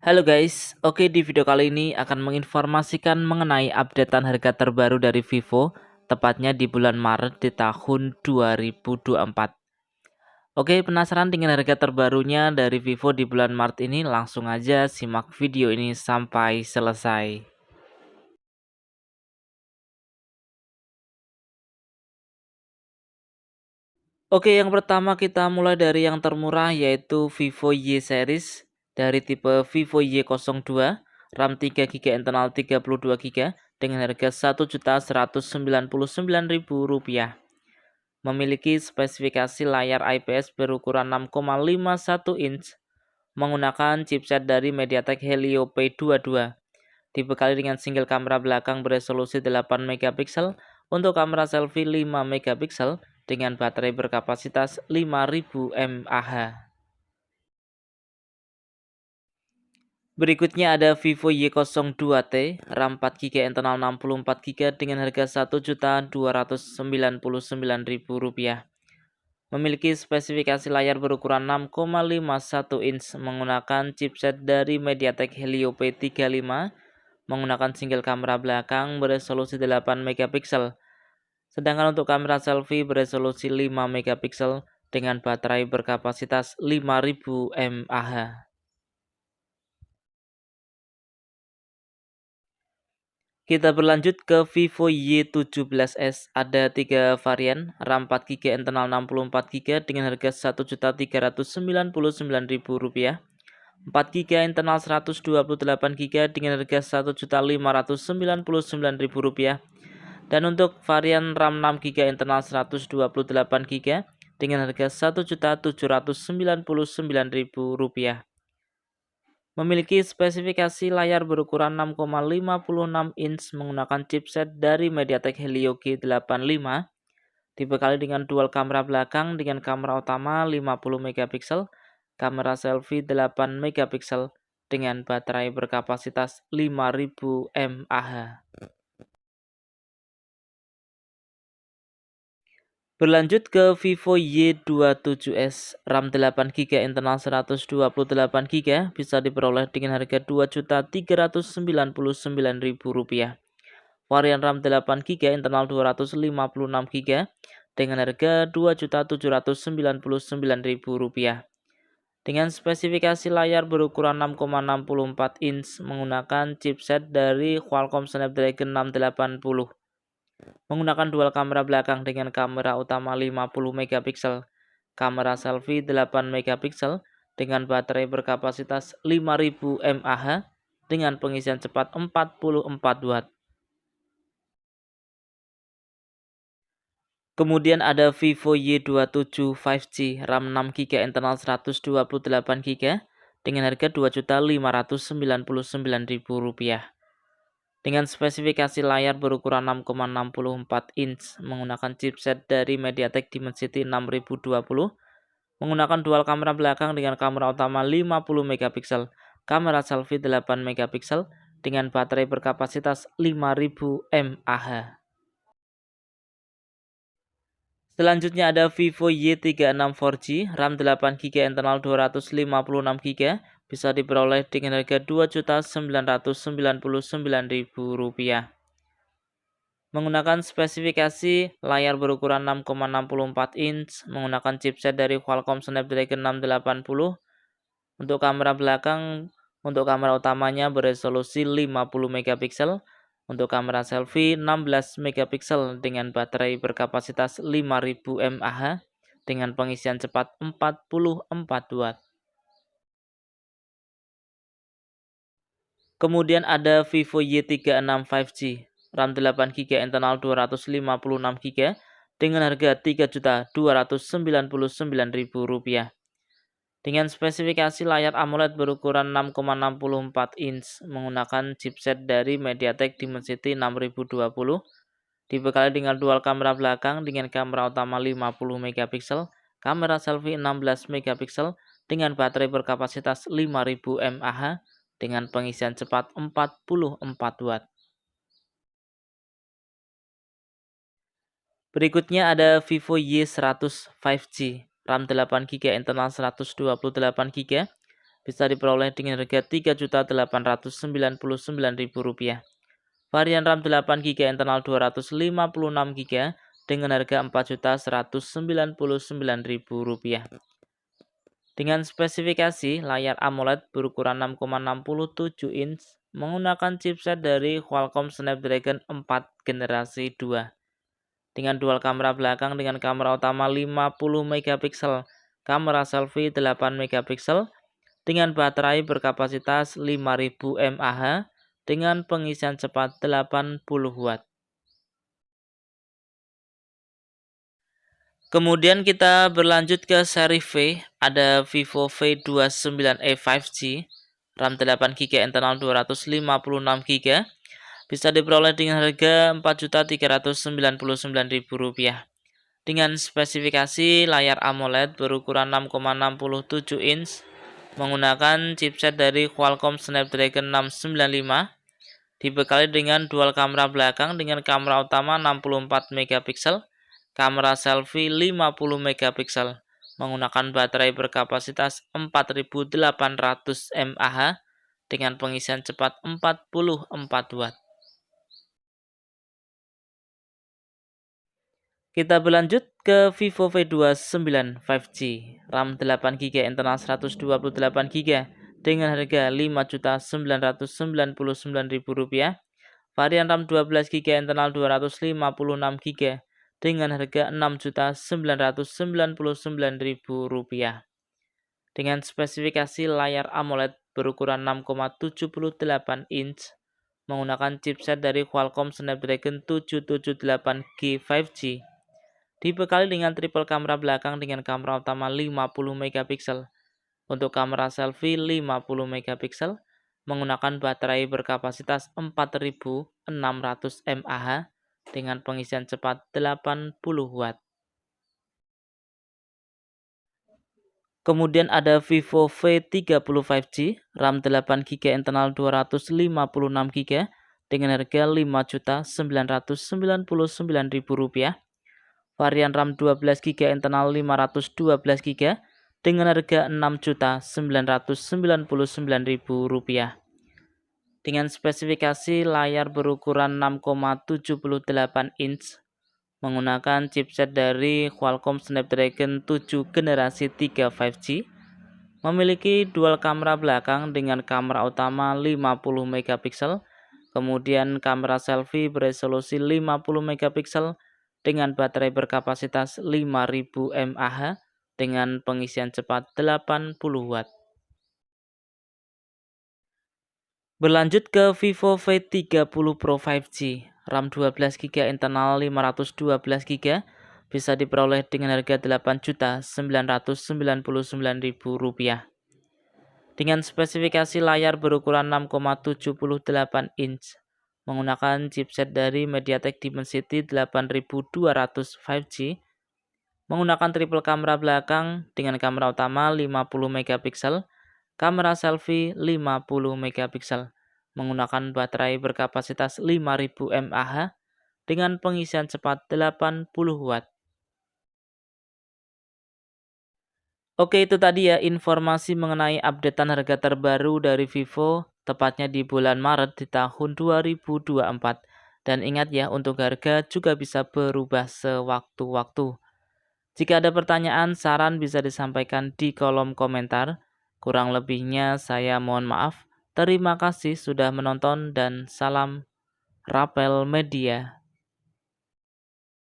Halo guys, oke di video kali ini akan menginformasikan mengenai updatean harga terbaru dari Vivo, tepatnya di bulan Maret di tahun 2024. Oke, penasaran dengan harga terbarunya dari Vivo di bulan Maret ini? Langsung aja simak video ini sampai selesai. Oke, yang pertama kita mulai dari yang termurah yaitu Vivo Y series dari tipe Vivo Y02, RAM 3 GB internal 32 GB dengan harga Rp1.199.000. Memiliki spesifikasi layar IPS berukuran 6,51 inch menggunakan chipset dari MediaTek Helio P22. Dibekali dengan single kamera belakang beresolusi 8 megapiksel untuk kamera selfie 5 megapiksel dengan baterai berkapasitas 5000 mAh. Berikutnya ada Vivo Y02T, RAM 4 GB internal 64 GB dengan harga Rp1.299.000. Memiliki spesifikasi layar berukuran 6,51 inch menggunakan chipset dari MediaTek Helio P35 menggunakan single kamera belakang beresolusi 8 megapiksel. Sedangkan untuk kamera selfie beresolusi 5 megapiksel dengan baterai berkapasitas 5000 mAh. Kita berlanjut ke Vivo Y17s. Ada 3 varian, RAM 4 GB internal 64 GB dengan harga Rp1.399.000. 4 GB internal 128 GB dengan harga Rp1.599.000. Dan untuk varian RAM 6 GB internal 128 GB dengan harga Rp1.799.000. Memiliki spesifikasi layar berukuran 6,56 inch menggunakan chipset dari MediaTek Helio G85, dibekali dengan dual kamera belakang dengan kamera utama 50 megapiksel, kamera selfie 8 megapiksel dengan baterai berkapasitas 5000 mAh. Berlanjut ke Vivo Y27s, RAM 8 GB internal 128 GB bisa diperoleh dengan harga Rp2.399.000. Varian RAM 8 GB internal 256 GB dengan harga Rp2.799.000. Dengan spesifikasi layar berukuran 6,64 inch menggunakan chipset dari Qualcomm Snapdragon 680. Menggunakan dual kamera belakang dengan kamera utama 50 megapiksel, kamera selfie 8 megapiksel dengan baterai berkapasitas 5000 mAh dengan pengisian cepat 44 watt. Kemudian ada Vivo Y27 5G, RAM 6 GB internal 128 GB dengan harga Rp2.599.000. Dengan spesifikasi layar berukuran 6,64 inch menggunakan chipset dari MediaTek Dimensity 6020, menggunakan dual kamera belakang dengan kamera utama 50 megapiksel, kamera selfie 8 megapiksel dengan baterai berkapasitas 5000 mAh. Selanjutnya ada Vivo Y36 4G, RAM 8 GB internal 256 GB bisa diperoleh dengan harga Rp2.999.000. Menggunakan spesifikasi layar berukuran 6,64 inch menggunakan chipset dari Qualcomm Snapdragon 680. Untuk kamera belakang, untuk kamera utamanya beresolusi 50 megapiksel, untuk kamera selfie 16 megapiksel dengan baterai berkapasitas 5000 mAh dengan pengisian cepat 44 watt. Kemudian ada Vivo Y36 5G, RAM 8 GB internal 256 GB dengan harga Rp3.299.000. Dengan spesifikasi layar AMOLED berukuran 6,64 inch menggunakan chipset dari MediaTek Dimensity 6020, dibekali dengan dual kamera belakang dengan kamera utama 50 megapiksel, kamera selfie 16 megapiksel dengan baterai berkapasitas 5000 mAh dengan pengisian cepat 44 watt. Berikutnya ada Vivo Y100 5G, RAM 8 GB internal 128 GB, bisa diperoleh dengan harga Rp3.899.000. Varian RAM 8GB internal 256GB dengan harga Rp4.199.000. Dengan spesifikasi layar AMOLED berukuran 6,67 inch menggunakan chipset dari Qualcomm Snapdragon 4 generasi 2. Dengan dual kamera belakang dengan kamera utama 50 megapiksel, kamera selfie 8 megapiksel, dengan baterai berkapasitas 5000 mAh dengan pengisian cepat 80 Watt. Kemudian kita berlanjut ke seri V, ada Vivo V29e 5G, RAM 8GB internal 256GB, bisa diperoleh dengan harga Rp4.399.000. Dengan spesifikasi layar AMOLED berukuran 6,67 inch menggunakan chipset dari Qualcomm Snapdragon 695, dibekali dengan dual kamera belakang dengan kamera utama 64 megapiksel, kamera selfie 50 megapiksel, menggunakan baterai berkapasitas 4800 mAh dengan pengisian cepat 44 Watt. Kita berlanjut ke Vivo V29 5G, RAM 8GB internal 128GB dengan harga Rp5.999.000. Varian RAM 12GB internal 256GB dengan harga Rp6.999.000. Dengan spesifikasi layar AMOLED berukuran 6,78 inch menggunakan chipset dari Qualcomm Snapdragon 778G 5G. Dibekali dengan triple kamera belakang dengan kamera utama 50 megapiksel. Untuk kamera selfie 50 megapiksel menggunakan baterai berkapasitas 4600 mAh dengan pengisian cepat 80 Watt. Kemudian ada Vivo V30 5G, RAM 8GB internal 256GB dengan harga Rp5.999.000. Varian RAM 12GB internal 512GB dengan harga Rp6.999.000. Dengan spesifikasi layar berukuran 6,78 inch menggunakan chipset dari Qualcomm Snapdragon 7 generasi 3 5G, memiliki dual kamera belakang dengan kamera utama 50 megapiksel, kemudian kamera selfie beresolusi 50 megapiksel dengan baterai berkapasitas 5000 mAh dengan pengisian cepat 80 Watt. Berlanjut ke Vivo V30 Pro 5G, RAM 12GB internal 512GB, bisa diperoleh dengan harga Rp8.999.000. Dengan spesifikasi layar berukuran 6,78 inch menggunakan chipset dari MediaTek Dimensity 8200 5G, menggunakan triple kamera belakang dengan kamera utama 50 megapiksel, kamera selfie 50 megapiksel, menggunakan baterai berkapasitas 5000 mAh dengan pengisian cepat 80 Watt. Oke, itu tadi ya informasi mengenai updatean harga terbaru dari Vivo, tepatnya di bulan Maret di tahun 2024. Dan ingat ya, untuk harga juga bisa berubah sewaktu-waktu. Jika ada pertanyaan, saran bisa disampaikan di kolom komentar. Kurang lebihnya saya mohon maaf. Terima kasih sudah menonton dan salam Rapel Media.